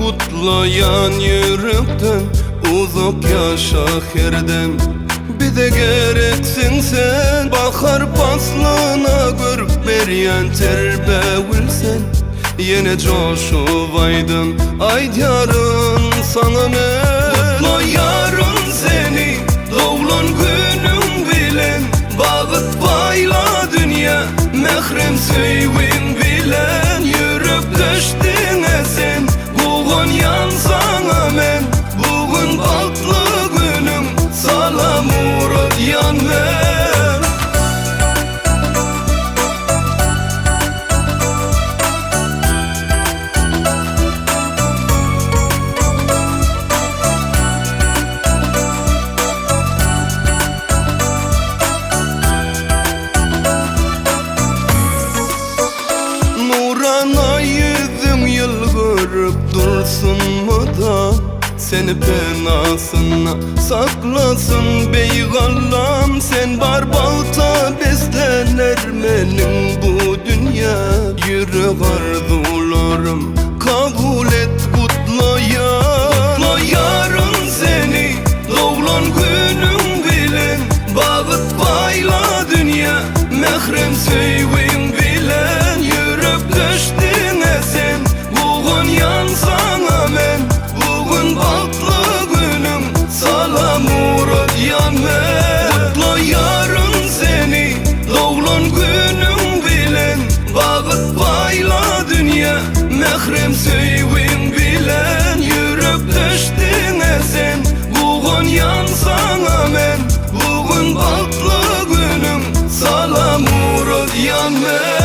Kutlayan yürekten, uzak yaşa herden. Bir de gereksin sen, bakar paslığına görüp beryen terbevilsen. Yine coşuvaydın aydyarın sana ne? Kutla yarın seni, doğulan günün bilen. Bağıt bayla dünya, mehrem süyvin bilen. Yürüp düştün sen, bugün yansana men. Bugün batlı günüm, salam uğrat yan ver. Nurana yüzüm yıl görüp dursun mu da, seni penasına saklasın beygallam. Sen barbalta beslenir benim bu dünya. Yürek arzularım kabul et kutlayan. Kutla yarın seni, doğulan günün bilen. Bağıt bayla dünya, mehrem süyvin bilen. Yürüp düştün sen, bugün yansana men. Bugün batlı günüm, salam uğrat yan ver. Kutla yarın seni, doğulan günün bilen. Bağıt bayla dünya, mehrem süyvin bilen. Yürüp düştün sen, bugün yansana men. Bugün batlı günüm, salam uğrat yan ver.